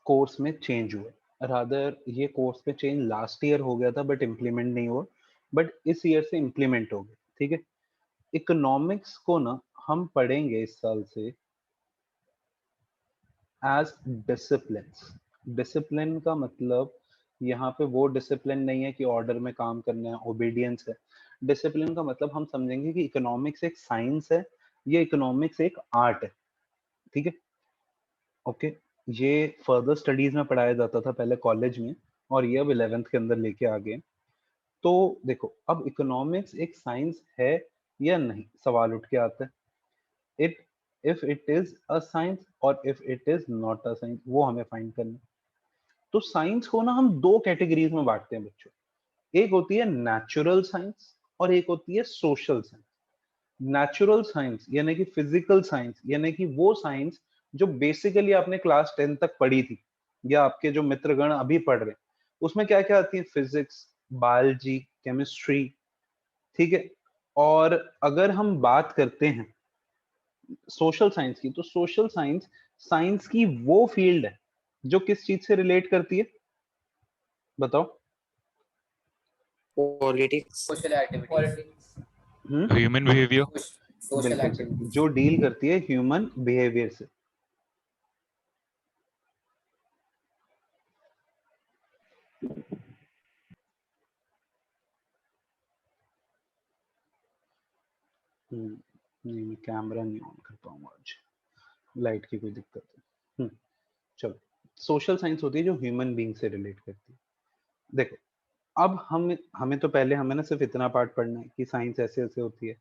Course में change हुए, rather ये कोर्स में चेंज लास्ट ईयर हो गया था बट इम्प्लीमेंट नहीं हुआ, बट इस ईयर से इम्प्लीमेंट हो गया। ठीक है, इकोनॉमिक्स को ना हम पढ़ेंगे इस साल से एज डिसिप्लिन। डिसिप्लिन का मतलब यहाँ पे वो डिसिप्लिन नहीं है कि ऑर्डर में काम करना है, ओबीडियंस है। डिसिप्लिन का मतलब हम समझेंगे कि इकोनॉमिक्स एक साइंस है, ये इकोनॉमिक्स एक आर्ट है। ठीक है, ओके। ये फर्दर स्टडीज में पढ़ाया जाता था पहले कॉलेज में, और ये अब 11th के अंदर लेके आ गए। तो देखो, अब इकोनॉमिक्स एक साइंस है या नहीं, सवाल उठ के आता है। It if it is a science और if it is not a science, वो हमें फाइंड करना है। तो साइंस को ना हम दो कैटेगरीज में बांटते हैं बच्चों। एक होती है नेचुरल साइंस और एक होती है सोशल साइंस। नेचुरल साइंस यानी कि फिजिकल साइंस, यानी कि वो साइंस जो बेसिकली आपने क्लास 10 तक पढ़ी थी, या आपके जो मित्रगण अभी पढ़ रहे हैं, उसमें क्या क्या आती है, फिजिक्स, बायोलॉजी, केमिस्ट्री। ठीक है, और अगर हम बात करते हैं सोशल साइंस की, तो सोशल साइंस साइंस की वो फील्ड है जो किस चीज से रिलेट करती है, बताओ। Politics, social activities, human behaviour, social बिल्कुल सही, एक्टिविटीज। जो डील करती है ह्यूमन बिहेवियर से। नहीं, कैमरा नहीं ऑन कर पाऊंगा आज, लाइट की कोई दिक्कत है। चलो, सोशल साइंस होती है जो ह्यूमन बीइंग से रिलेट करती है। देखो, अब हमें तो पहले हमें ना सिर्फ इतना पार्ट पढ़ना है कि साइंस ऐसे ऐसे होती है।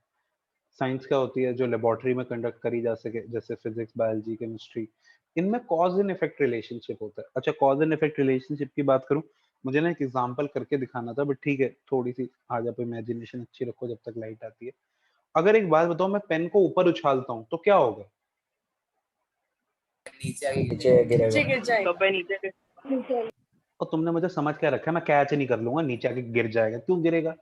साइंस क्या होती है, जो लेबोरेटरी में कंडक्ट करी जा सके, जैसे फिजिक्स, बायोलॉजी, केमिस्ट्री। इनमें कॉज एंड इफेक्ट रिलेशनशिप होता है। अच्छा, कॉज एंड इफेक्ट रिलेशनशिप की बात करूं, मुझे ना एक एग्जांपल करके दिखाना था, बट ठीक है, थोड़ी सी आज आप इमेजिनेशन अच्छी रखो जब तक लाइट आती है। अगर एक बात बताओ, मैं पेन को ऊपर उछालता हूँ तो क्या होगा? नीचे गिर जाएगा। और तुमने मुझे समझ क्या रखा है, मैं कैच नहीं कर लूंगा, नीचे आके गिर जाएगा। क्यों गिरेगा?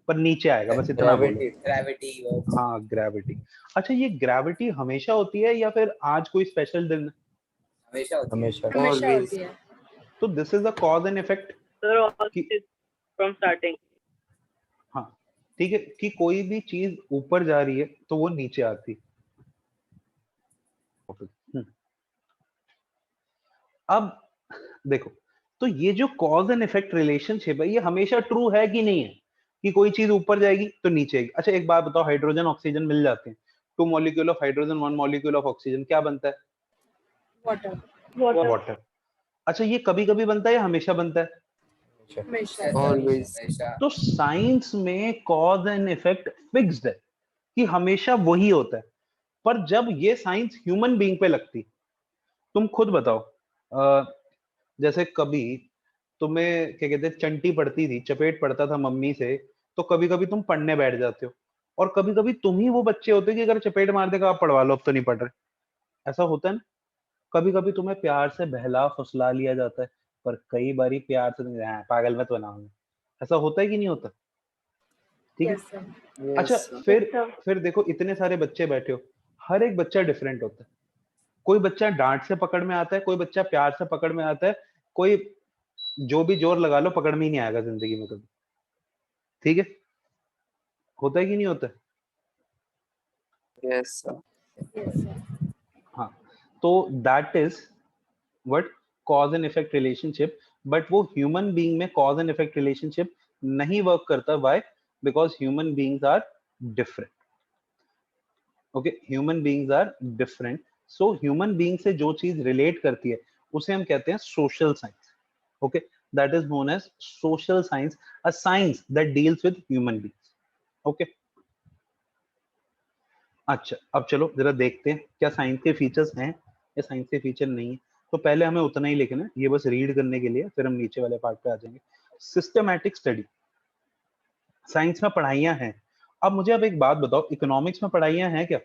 पर नीचे आएगा, बस इतना बोलो। ग्रेविटी। हाँ, ग्रेविटी। अच्छा, ये ग्रेविटी हमेशा होती है या फिर आज कोई स्पेशल दिन? हमेशा होती है। हमेशा ऑलवेज। तो this is the cause and effect from starting. हाँ, ठीक है, कि कोई भी चीज ऊपर जा रही है तो वो नीचे आती। अब देखो, तो ये जो कॉज एंड इफेक्ट रिलेशनशिप है, ये हमेशा ट्रू है कि नहीं है, कि कोई चीज ऊपर जाएगी तो नीचे आएगी? अच्छा, एक बात बताओ, हाइड्रोजन ऑक्सीजन मिल जाते हैं, 2 molecule of hydrogen 1 molecule of oxygen, क्या बनता है? वाटर। अच्छा, ये कभी कभी बनता है या हमेशा बनता है? ऑलवेज। तो साइंस में कॉज एंड इफेक्ट फिक्स्ड है कि हमेशा वही होता है। पर जब ये साइंस ह्यूमन बीइंग पे लगती, तुम खुद बताओ, जैसे कभी तुम्हें क्या कहते हैं, चंटी पड़ती थी, चपेट पड़ता था मम्मी से, तो कभी कभी तुम पढ़ने बैठ जाते हो, और कभी कभी तुम ही वो बच्चे होते हो कि अगर चपेट मार देगा आप पढ़वा लो, अब तो नहीं पढ़ रहे। ऐसा होता है ना? कभी कभी तुम्हें प्यार से बहला फुसला लिया जाता है, पर कई बारी प्यार से पागल मत बनाओ। ऐसा होता है कि नहीं होता? ठीक है। अच्छा, फिर देखो, इतने सारे बच्चे बैठे हो, हर एक बच्चा डिफरेंट होता है। कोई बच्चा डांट से पकड़ में आता है, कोई बच्चा प्यार से पकड़ में आता है, कोई जो भी जोर लगा लो पकड़ में ही नहीं आएगा जिंदगी में कभी। ठीक है, होता है कि नहीं होता है? Yes sir. हाँ, तो that is what cause and effect relationship. But वो ह्यूमन बीइंग में कॉज एंड इफेक्ट रिलेशनशिप नहीं वर्क करता। Why? Because human beings are different. Okay, human beings are different. So human being से जो चीज relate करती है उसे हम कहते हैं social science. Okay, that is known as social science, a science that deals with human beings. Okay, अच्छा, अब चलो जरा देखते हैं क्या साइंस के फीचर्स हैं या साइंस के फीचर नहीं है। तो पहले हमें उतना ही लिखना है, ये बस रीड करने के लिए, फिर हम नीचे वाले पार्ट पे आ जाएंगे। सिस्टमैटिक स्टडी, साइंस में पढ़ाइयां हैं। अब मुझे अब एक बात बताओ, इकोनॉमिक्स में पढ़ाइयां हैं क्या?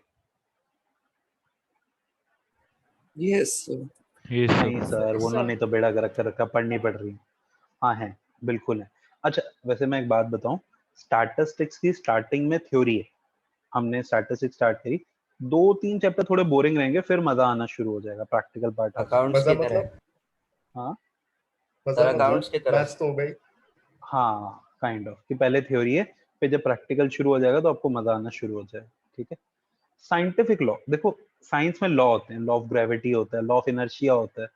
Yes sir. नहीं सर, उन्होंने तो बेड़ा गर्क कर रखा, पढ़नी पड़ रही है। हाँ है, बिल्कुल है। अच्छा, वैसे मैं एक बात बताऊं, स्टैटिस्टिक्स की स्टार्टिंग में थ्योरी है। हमने स्टैटिस्टिक्स स्टार्ट करी, 2-3 चैप्टर थोड़े बोरिंग रहेंगे, फिर मजा आना शुरू हो जाएगा, प्रैक्टिकल पार्ट आता है। अकाउंट्स की तरह। हाँ सर अकाउंट्स की तरह मैथ्स तो हो गई। हाँ काइंड ऑफ कि पहले थ्योरी है, फिर जब प्रैक्टिकल शुरू हो जाएगा तो आपको मजा आना शुरू हो जाएगा। ठीक है, साइंटिफिक लॉ, देखो साइंस में लॉ होते हैं, लॉ ऑफ ग्रेविटी होता है, लॉ ऑफ इनर्शिया होता है,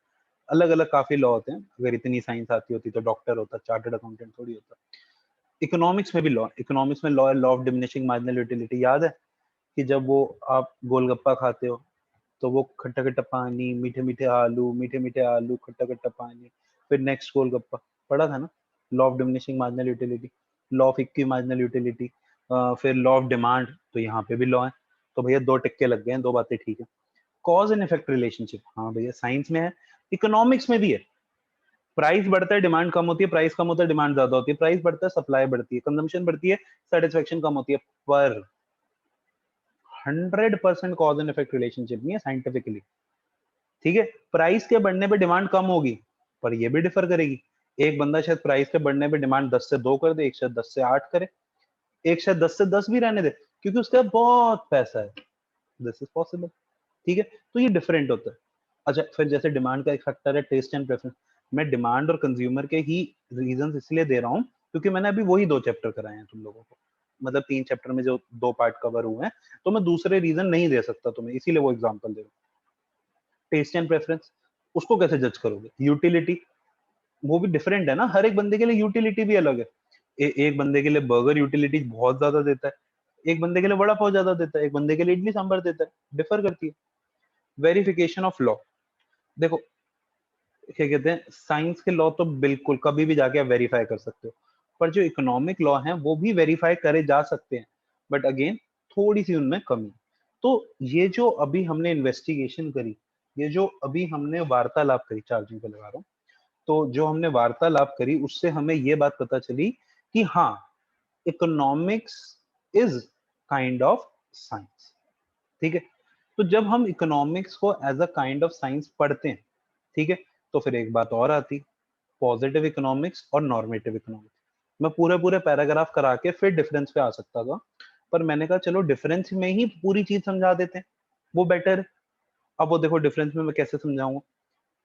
अलग अलग काफी लॉ होते हैं। अगर इतनी साइंस आती होती तो डॉक्टर होता, चार्टर्ड अकाउंटेंट थोड़ी होता। इकोनॉमिक्स में भी लॉ, इकोनॉमिक्स में लॉ है, law of diminishing marginal utility. याद है कि जब वो आप गोलगप्पा खाते हो तो वो खट्टा खट्टा पानी, मीठे मीठे आलू, मीठे मीठे आलू, खट्टा खट्टा पानी, फिर नेक्स्ट गोलगप्पा, पढ़ा था ना? Law of diminishing marginal utility, law of equi marginal utility, फिर लॉ ऑफ डिमांड, तो यहाँ पे भी लॉ है। तो भैया दो टिक्के लग गए हैं, दो बातें ठीक है। कॉज एंड इफेक्ट रिलेशनशिप, हाँ भैया साइंस में है, इकोनॉमिक्स में भी है। प्राइस बढ़ता है, डिमांड कम होती है, प्राइस कम होता है, डिमांड ज्यादा होती है, प्राइस बढ़ता है, सप्लाई बढ़ती है, कंजम्पशन बढ़ती है, सेटिस्फेक्शन कम होती है। पर 100% कॉज एंड इफेक्ट रिलेशनशिप नहीं है साइंटिफिकली। ठीक है, प्राइस के बढ़ने पे डिमांड कम होगी, पर ये भी डिफर करेगी। एक बंदा शायद प्राइस के बढ़ने पे डिमांड 10 से 2 कर दे, एक शायद 10 से 8 करे, एक शायद 10 से 10 भी रहने दे, क्योंकि उसके पास बहुत पैसा है। This is possible. ठीक है, तो ये डिफरेंट होता है। अच्छा, फिर जैसे डिमांड का एक फैक्टर है टेस्ट एंड प्रेफरेंस। मैं डिमांड और कंज्यूमर के ही रीजंस इसलिए दे रहा हूँ क्योंकि मैंने अभी वही 2 चैप्टर कराए हैं तुम लोगों को, मतलब 3 चैप्टर में जो 2 पार्ट कवर हुए हैं, तो मैं दूसरे रीजन नहीं दे सकता तुम्हें, इसीलिए वो एग्जांपल दे रहा हूँ। टेस्ट एंड प्रेफरेंस, उसको कैसे जज करोगे? यूटिलिटी, वो भी डिफरेंट है ना, हर एक बंदे के लिए यूटिलिटी भी अलग है। एक बंदे के लिए बर्गर यूटिलिटी बहुत ज्यादा देता है, एक बंदे के लिए वड़ा पाव ज्यादा देता है, एक बंदे के लिए इडली सांभर देता है, डिफर करती है। वेरिफिकेशन ऑफ लॉ, देखो क्या कहते हैं, साइंस के लॉ तो बिल्कुल कभी भी जाके आप वेरीफाई कर सकते हो, पर जो इकोनॉमिक लॉ हैं वो भी वेरीफाई करे जा सकते हैं, बट अगेन थोड़ी सी उनमें कमी। तो ये जो अभी हमने इन्वेस्टिगेशन करी, ये जो अभी हमने वार्तालाप करी, चार्जिंग पे लगा रहा हूँ, तो जो हमने वार्तालाप करी उससे हमें ये बात पता चली कि हाँ, economics is kind of science. ठीक है, तो जब हम इकोनॉमिक्स को as a kind of science पढ़ते हैं, ठीक है, तो फिर एक बात और आती, पॉजिटिव इकोनॉमिक्स और नॉर्मेटिव इकोनॉमिक्स। मैं पूरे पूरे पैराग्राफ करा के फिर डिफरेंस पे आ सकता था, पर मैंने कहा चलो डिफरेंस में ही पूरी चीज समझा देते हैं, वो बेटर है। अब वो देखो डिफरेंस में मैं कैसे समझाऊंगा।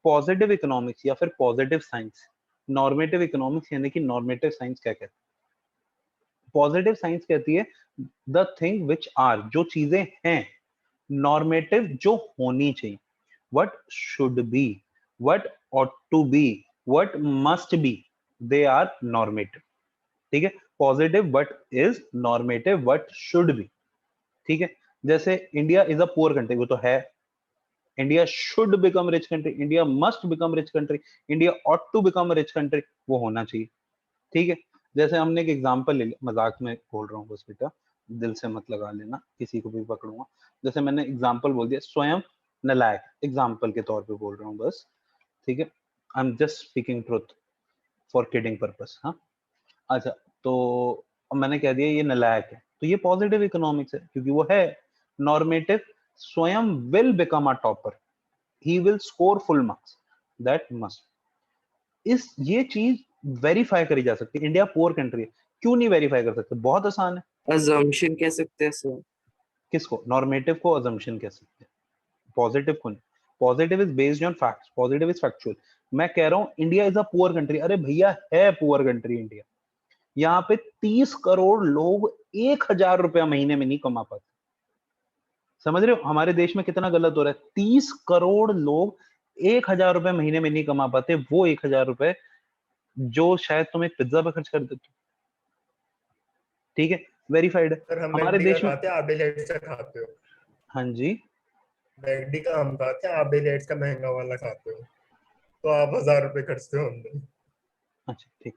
पॉजिटिव इकोनॉमिक्स या फिर पॉजिटिव साइंस, नॉर्मेटिव इकोनॉमिक्स यानी कि नॉर्मेटिव साइंस क्या कहते हैं? पॉजिटिव साइंस कहती है द थिंग विच आर, जो चीजें हैं। नॉर्मेटिव, जो होनी चाहिए, what should be, what ought to be, what must be, they are normative। ठीक है, positive what is, normative what should be। ठीक है, जैसे India is a poor country, वो तो है। India should become rich country, India must become rich country, India ought to become rich country, वो होना चाहिए। ठीक है, जैसे हमने एक एग्जांपल ले लिया, मजाक में बोल रहा हूँ बस बेटा, दिल से मत लगा लेना, किसी को भी पकड़ूंगा। जैसे मैंने एग्जांपल बोल दिया, स्वयं नलायक, एग्जांपल के तौर पे बोल रहा हूँ बस। ठीक है, I am just speaking truth for kidding purpose. हाँ, अच्छा, तो अब मैंने कह दिया ये नलायक है, तो ये पॉजिटिव इकोनॉमिक्स है क्योंकि वो है। नॉर्मेटिव, स्वयं will become a topper, he will score full marks, that must. इस ये चीज वेरीफाई करी जा सकती है। इंडिया पुअर कंट्री है, क्यों नहीं वेरीफाई कर सकते? बहुत आसान है। assumption कह सकते हैं सर। किसको? नॉर्मेटिव को अजम्पशन कह सकते हैं, पॉजिटिव को नहीं। Positive is based on facts, positive is factual. मैं कह रहा हूं India is a poor country, अरे भैया है पुअर कंट्री इंडिया। यहाँ पे 30 करोड़ लोग 1,000 रुपया महीने में नहीं कमा पाते। समझ रहे हो हमारे देश में कितना गलत हो रहा है? 30 करोड़ लोग 1,000 रुपए महीने में नहीं कमा पाते, वो 1,000 रुपए जो शायद तुम एक पिज्जा पे खर्च कर देते हो। ठीक है, वेरीफाइड है सर हम हमारे मैकडी का देश में। खाते हैं, आप डिलाइट्स का खाते हो। हाँ जी, मैकडी का हम खाते हैं, आप डिलाइट्स का महंगा वाला खाते हो, तो आप 1,000 रुपए खर्चते हो हमने। अच्छा ठीक,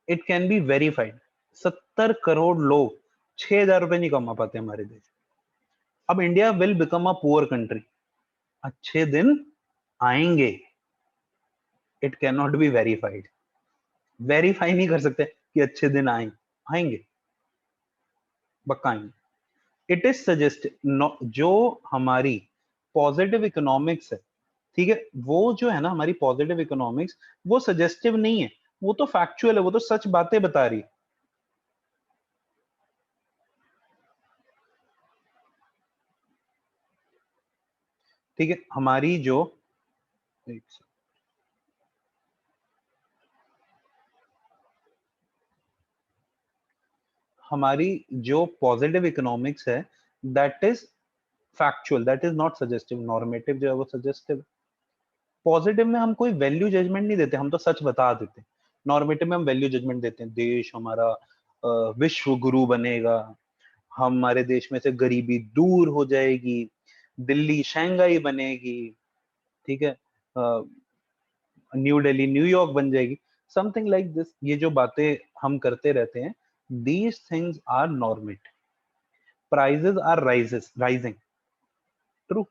it can be verified. 70 crore लोग 6,000 रुपए नहीं कमा पाते हमारे देश। अब India will become a poor country, अच्छे दिन आएंगे, it can not be verified. Verify नहीं कर सकते कि अच्छे दिन आएंगे, पक्का आएंगे। इट इज सजेस्ट, जो हमारी पॉजिटिव इकोनॉमिक्स है, ठीक है, वो जो है ना हमारी पॉजिटिव इकोनॉमिक्स, वो सजेस्टिव नहीं है, वो तो फैक्चुअल है, वो तो सच बातें बता रही है। ठीक है, हमारी जो, एक हमारी जो पॉजिटिव इकोनॉमिक्स है that is factual, that is not suggestive. Normative जो है वो सजेस्टिव। पॉजिटिव में हम कोई वैल्यू जजमेंट नहीं देते, हम तो सच बता देते हैं। नॉर्मेटिव में हम वैल्यू जजमेंट देते हैं, देश हमारा विश्व गुरु बनेगा, हमारे देश में से गरीबी दूर हो जाएगी, दिल्ली शंघाई बनेगी, ठीक है, न्यू दिल्ली न्यूयॉर्क बन जाएगी, समथिंग लाइक दिस। ये जो बातें हम करते रहते हैं, these things are normative. Prices are rising, true.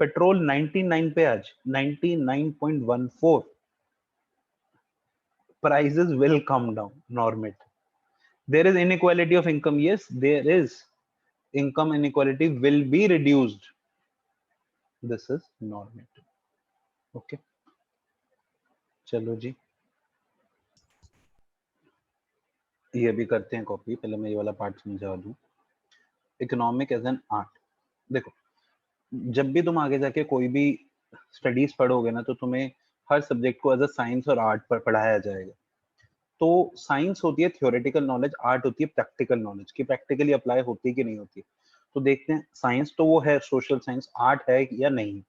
Petrol 99 पे आज 99.14, prices will come down, normative. There is inequality of income, yes, there is. Income inequality will be reduced. This is normative. Okay, चलो जी, ये भी करते हैं copy. पहले मैं ये वाला पार्ट समझा दूं। Economic as an art. देखो, जब भी तुम आगे जाके कोई भी स्टडीज पढ़ोगे ना, तो तुम्हें हर सब्जेक्ट को एज अ साइंस और आर्ट पर पढ़ाया जाएगा। तो साइंस होती है थ्योरेटिकल नॉलेज, आर्ट होती है प्रैक्टिकल नॉलेज, कि प्रैक्टिकली अप्लाई होती है कि नहीं होती। तो देखते हैं, साइंस तो वो है सोशल साइंस, आर्ट है या नहीं।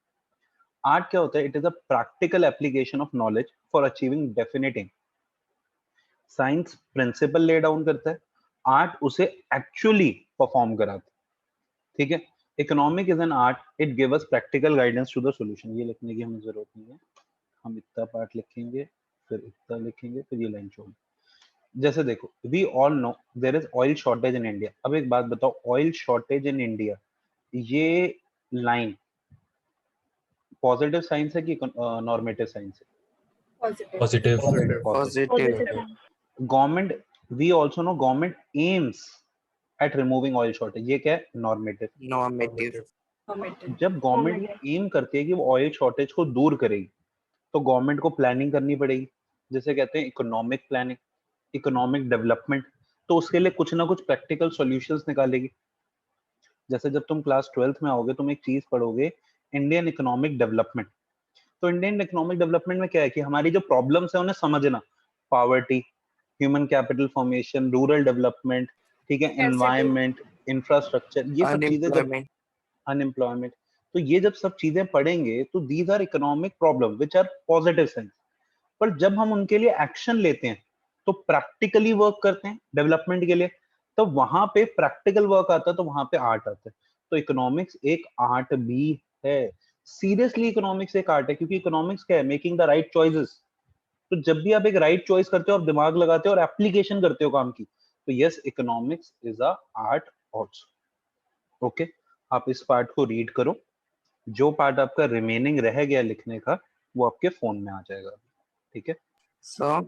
आर्ट क्या होता है? It is a practical application of knowledge for achieving definite aim. Science principle lay down करता है, आर्ट उसे एक्चुअली परफॉर्म कराता है, ठीक है। Economic is an art, it give us practical guidance to the solution. ये लिखने की हमें जरूरत नहीं है, हम इतना पार्ट लिखेंगे, फिर इतना लिखेंगे, फिर ये लाइन छोड़। जैसे देखो, we all know there is oil shortage in India. अब एक बात बताओ, ऑयल शॉर्टेज इन इंडिया, ये लाइन पॉजिटिव साइंस है कि नॉर्मेटिव साइंस है? Positive. Positive. Government, we also know government aims at removing oil shortage. ये क्या है? नॉर्मेटिव। नॉर्मेटिव। जब गवर्नमेंट एम करती है कि वो ऑयल शॉर्टेज को दूर करेगी, तो गवर्नमेंट को प्लानिंग करनी पड़ेगी, जैसे कहते हैं इकोनॉमिक प्लानिंग, इकोनॉमिक डेवलपमेंट। तो उसके लिए कुछ ना कुछ प्रैक्टिकल सॉल्यूशंस निकालेगी। जैसे जब तुम क्लास 12th में आओगे, तुम एक चीज पढ़ोगे, इंडियन इकोनॉमिक डेवलपमेंट। तो इंडियन इकोनॉमिक डेवलपमेंट में क्या है कि हमारी जो प्रॉब्लम्स है उन्हें समझना, poverty, human capital formation, rural development, ठीक है, एनवायरमेंट, इंफ्रास्ट्रक्चर, ये सब चीजें जब, अनएम्प्लॉयमेंट, तो ये जब सब चीजें पढ़ेंगे तो these are economic problem which are positive sense. पर जब हम उनके लिए एक्शन लेते हैं, तो प्रैक्टिकली वर्क करते हैं डेवलपमेंट के लिए, तो वहां पे प्रैक्टिकल वर्क आता है, तो वहां पे आर्ट आता है। तो इकोनॉमिक्स एक आर्ट भी है। सीरियसली इकोनॉमिक्स एक आर्ट है, क्योंकि इकोनॉमिक्स क्या है? Making the right choices. तो जब भी आप एक राइट चॉइस करते हो, आप दिमाग लगाते हो और एप्लीकेशन करते हो काम की, तो yes, economics is a art also. Okay, आप इस पार्ट को रीड करो। जो पार्ट आपका रिमेनिंग रह गया लिखने का, वो आपके फोन में आ जाएगा, ठीक है। सो